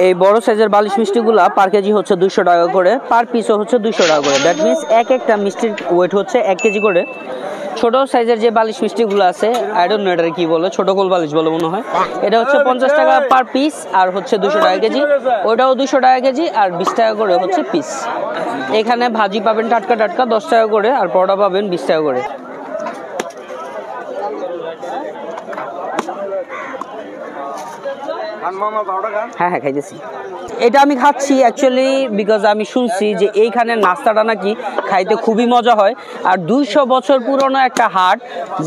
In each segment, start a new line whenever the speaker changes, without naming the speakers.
এই বড় সাইজের বালিশ মিষ্টিগুলা পার কেজি হচ্ছে 200 টাকা করে, পার পিসও হচ্ছে 200 টাকা করে। দ্যাট মিনস একটা মিষ্টির ওয়েট হচ্ছে 1 কেজি করে। ছোট সাইজের যে বালিশ মিষ্টিগুলো আছে, আই ডোন্ট নো এটা কি বলে, ছোট গোল বালিশ বলে মনে হয়, এটা হচ্ছে 50 টাকা পার পিস আর হচ্ছে 200 টাকা কেজি। ওটাও 200 টাকা কেজি আর 20 টাকা করে হচ্ছে পিস। এখানে ভাজি পাবেন টাটকা টাটকা 10 টাকা করে, আর পরোটা পাবেন 20 টাকা করে। হ্যাঁ হ্যাঁ খাইতেছি। এটা আমি খাচ্ছি অ্যাকচুয়ালি বিকজ আমি শুনছি যে এইখানে নাস্তাটা নাকি খাইতে খুবই মজা হয়। আর 200 বছর পুরনো একটা হাট,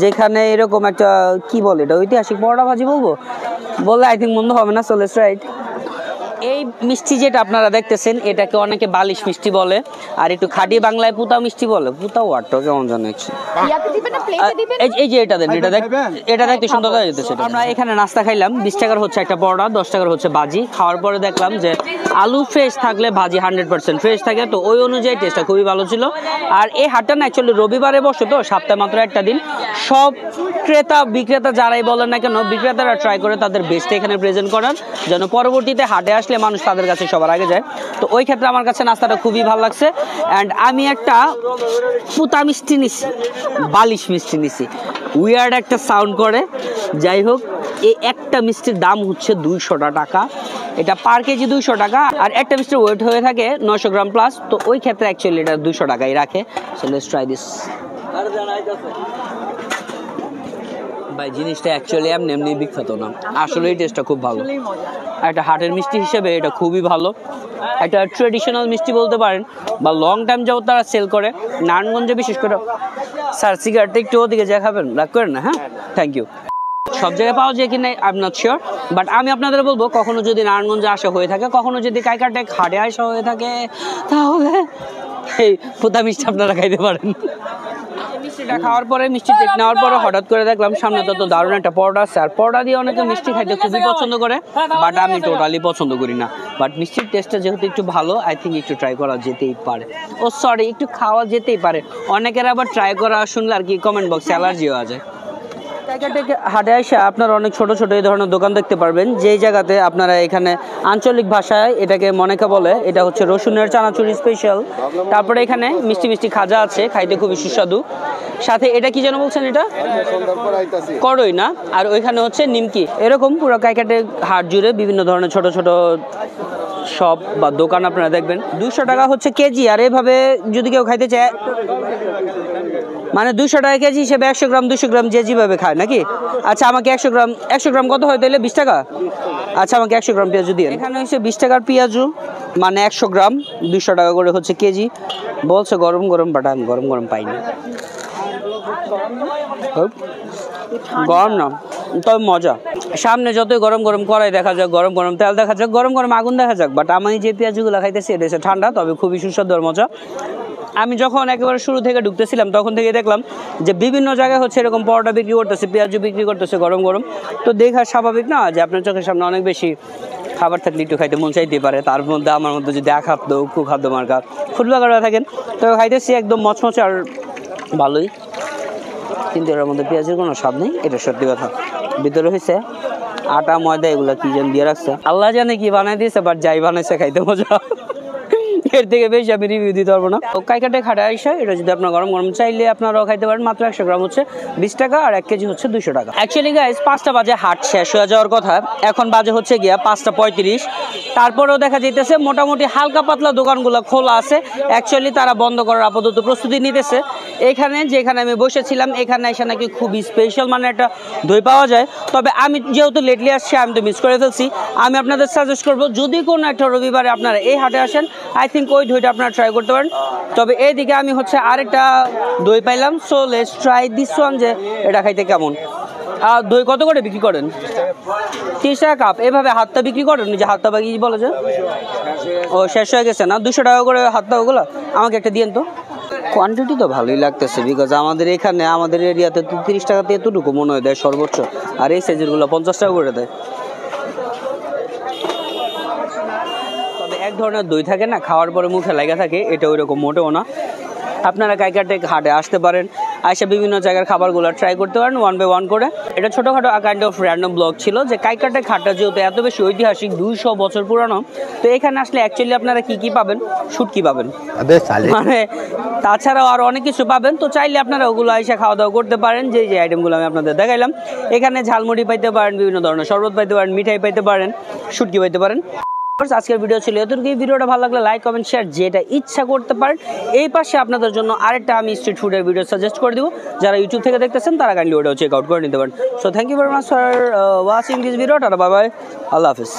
যেখানে এরকম একটা কি বলে এটা ঐতিহাসিক পরোটা ভাজি বললে আই থিঙ্ক মন্দ হবে না। So let's write. এই মিষ্টি যেটা আপনারা দেখতেছেন এটাকে অনেকে বালিশ মিষ্টি বলে, আর একটু খাঁটি বাংলায় পুতা মিষ্টি বলে। পুতা ওয়ার্ডটা কেমন জানো? এই যে এটা দেন, এটা দেখতে সুন্দর লাগতেছে। আমরা এখানে নাস্তা খাইলাম, 20 টাকার হচ্ছে একটা পরোটা, 10 টাকার হচ্ছে ভাজি। খাওয়ার পরে দেখলাম যে আলু ফ্রেশ থাকলে ভাজি 100% ফ্রেশ থাকে, তো ওই অনুযায়ী টেস্টটা খুবই ভালো ছিল। আর এই হাটটা না অ্যাকচুয়ালি রবিবারে বসে, তো সপ্তাহে মাত্র একটা দিন। সব ক্রেতা বিক্রেতা যারাই বলেন না কেন, বিক্রেতারা ট্রাই করে তাদের বেস্ট এখানে প্রেজেন্ট করার, যেন পরবর্তীতে হাটে আসলে মানুষ তাদের কাছে সবার আগে যায়। তো ওই ক্ষেত্রে আমার কাছে নাস্তাটা খুবই ভালো লাগছে। অ্যান্ড আমি একটা পুতা মিষ্টি নিছি, বালিশ মিষ্টি নিছি, উইয়ার্ড একটা সাউন্ড করে। যাই হোক, এই একটা মিষ্টির দাম হচ্ছে 200 টাকা। এটা পার কেজি 200 টাকা, আর একটা মিষ্টির ওয়েট হয়ে থাকে 900 গ্রাম প্লাস। তো ওই ক্ষেত্রে অ্যাকচুয়ালি এটা 200 টাকাই রাখে। So let's try this. ভাই জিনিসটা অ্যাকচুয়ালি এমনি বিখ্যাত না, আসলে এই টেস্টটা খুব ভালো। একটা হাটের মিষ্টি হিসেবে এটা খুবই ভালো। একটা ট্রেডিশনাল মিষ্টি বলতে পারেন, বা লং টাইম যাবত তারা সেল করে নারায়ণগঞ্জে বিশেষ করে। স্যার সিগারেটটা একটু ওদিকে যা খাবেন, রাগ করেন না? হ্যাঁ, থ্যাংক ইউ। সব জায়গায় পাওয়া যায় কিনা I am not sure, but আমি আপনাদের বলবো কখনো যদি নারায়ণগঞ্জে আসা হয়ে থাকে, কখনো যদি কাইকারটেক হাটে আসা হয়ে থাকে, তাহলে এই পুতা মিষ্টি আপনারা খাইতে পারেন। মিষ্টিটা খাওয়ার পরে, মিষ্টি টেক নেওয়ার পরে হঠাৎ করে দেখলাম সামনে তো দারুণ একটা পরোটা আছে। আর পরোটা দিয়ে অনেকে মিষ্টি খাইতে খুবই পছন্দ করে, বাট আমি টোটালি পছন্দ করি না। বাট মিষ্টির টেস্টটা যেহেতু একটু ভালো, আই থিঙ্ক একটু ট্রাই করা যেতেই পারে। ও সরি, একটু খাওয়া যেতেই পারে। অনেকের আবার ট্রাই করা শুনলে আর কি কমেন্ট বক্সে অ্যালার্জিও আছে। হাটে আসে আপনারা অনেক ছোট ছোট এই ধরনের দোকান দেখতে পারবেন, যেই জায়গাতে আপনারা এখানে আঞ্চলিক ভাষায় এটাকে মনেকা বলে। এটা হচ্ছে রসুনের চানাচুরি স্পেশাল। তারপরে এখানে মিষ্টি মিষ্টি খাজা আছে, খাইতে খুবই সুস্বাদু। সাথে এটা কি যেন বলছেন, এটা করই না, আর ওইখানে হচ্ছে নিমকি। এরকম পুরো কাইকাটে হাট জুড়ে বিভিন্ন ধরনের ছোট ছোট শপ বা দোকান আপনারা দেখবেন। 200 টাকা হচ্ছে কেজি। আর এভাবে যদি কেউ খাইতে চায়, মানে 200 টাকা কেজি হিসেবে 100 গ্রাম 200 গ্রাম যে যেভাবে খায় নাকি। আচ্ছা, আমাকে 100 গ্রাম কত হয় তাহলে? 20 টাকা। আচ্ছা, আমাকে 100 গ্রাম পেঁয়াজু দিয়ে। এখানে হচ্ছে 20 টাকার পেঁয়াজু, মানে 100 গ্রাম 200 টাকা করে হচ্ছে কেজি। বলছে গরম গরম, বাট আমি গরম গরম পাইনি। গরম না, তবে মজা। সামনে যতই গরম গরম কড়াই দেখা যাক, গরম গরম তেল দেখা যাক, গরম গরম আগুন দেখা যাক, বাট আমি যে পেঁয়াজগুলো খাইতেছি এটা হচ্ছে ঠান্ডা, তবে খুবই সুস্বাদু আর মজা। আমি যখন একেবারে শুরু থেকে ঢুকতেছিলাম তখন থেকে দেখলাম যে বিভিন্ন জায়গায় হচ্ছে এরকম পরোটা বিক্রি করতেছে, পেঁয়াজু বিক্রি করতেছে গরম গরম। তো দেখা স্বাভাবিক না যে আপনার চোখের সামনে অনেক বেশি খাবার থাকলে একটু খাইতে মন চাইতে পারে। তার মধ্যে আমার মধ্যে যদি খাদ্য কুখাদ্য মার্কা ফুটবাগাররা থাকেন, তো খাইতেছি একদম মচমচে আর ভালোই। কিন্তু এর মধ্যে পেঁয়াজের কোনো স্বাদ নেই, এটা সত্যি কথা। ভিতরে হয়েছে আটা ময়দা এগুলো কি যেন দিয়ে রাখছে, আল্লাহ জানে কি বানাই দিয়েছে, বাট যাই বানাইছে খাইতে মজা। এর থেকে বেশি আমি রিভিউ দিতে পারবো না। কাইকাটে খাটে আইসা এটা যদি আপনার গরম গরম চাইলে আপনারাও খাইতে পারেন। মাত্র 100 গ্রাম হচ্ছে 20 টাকা, আর 1 কেজি হচ্ছে 200 টাকা। অ্যাকচুয়ালি গাইস 5টা বাজে হাট শেষ হয়ে যাওয়ার কথা, এখন বাজে হচ্ছে গিয়া 5:35। তারপরেও দেখা যাইতেছে মোটামুটি হালকা পাতলা দোকানগুলো খোলা আছে। অ্যাকচুয়ালি তারা বন্ধ করার আপাতত প্রস্তুতি নিতেছে। এখানে যেখানে আমি বসেছিলাম, এখানে এসে নাকি খুবই স্পেশাল মানে একটা দই পাওয়া যায়। তবে আমি যেহেতু লেটলি আসছি, আমি তো মিস করে ফেলছি। আমি আপনাদের সাজেস্ট করবো, যদি কোনো একটা রবিবারে আপনারা এই হাটে আসেন, আই থিঙ্ক ওই দইটা আপনারা ট্রাই করতে পারেন। তবে এইদিকে আমি হচ্ছে আরেকটা দই পাইলাম। So let's try this one, যে এটা খাইতে কেমন। দই কত করে বিক্রি করেন? 30 টাকা কাপ। এভাবে হাতটা বিক্রি করেন, যে হাতটা বাকি বলে যে ও শেষ হয়ে গেছে না? 200 টাকা করে হাতটা, ওগুলো আমাকে একটা দিয়েন তো। কোয়ান্টিটি তো ভালোই লাগতেছে, বিকজ আমাদের এখানে আমাদের এরিয়াতে 30 টাকাতে এতটুকু মনে হয় দেয় সর্বোচ্চ, আর এই সাইজেরগুলো 50 টাকা করে দেয়। তবে এক ধরনের দই থাকে না, খাওয়ার পরে মুখে লাগা থাকে, এটা ওইরকম মোটেও না। আপনারা কাইকারটেক হাটে আসতে পারেন। আইসা বিভিন্ন জায়গার খাবারগুলো ট্রাই করতে পারেন 1 বাই 1 করে। এটা ছোটখাটো কাইন্ড অফ র্যান্ডম ব্লগ ছিল যে কাইকাটে ঘাটটা যেহেতু এত বেশি ঐতিহাসিক 200 বছর পুরানো, তো এখানে আসলে অ্যাকচুয়ালি আপনারা কি পাবেন, শুটকি পাবেন, মানে তাছাড়াও আর অনেক কিছু পাবেন। তো চাইলে আপনারা ওগুলো আইসা খাওয়া দাওয়া করতে পারেন। যে আইটেমগুলো আমি আপনাদের দেখাইলাম, এখানে ঝালমুড়ি পাইতে পারেন, বিভিন্ন ধরনের শরবত পাইতে পারেন, মিঠাই পাইতে পারেন, শুটকি পাইতে পারেন। আজকের ভিডিও ছিল এতটুকুই। ভিডিওটা ভালো লাগলে লাইক কমেন্ট শেয়ার যেটা ইচ্ছা করতে পারেন। এই পাশে আপনাদের জন্য আরেকটা আমি স্ট্রিট ফুডের ভিডিও সাজেস্ট করে দিব, যারা ইউটিউব থেকে দেখতেছেন তারা কাইন্ডলি ওটাও চেক আউট করে নিতে পারেন। So thank you very much for watching this video. Tata bye bye, আল্লাহ হাফিজ।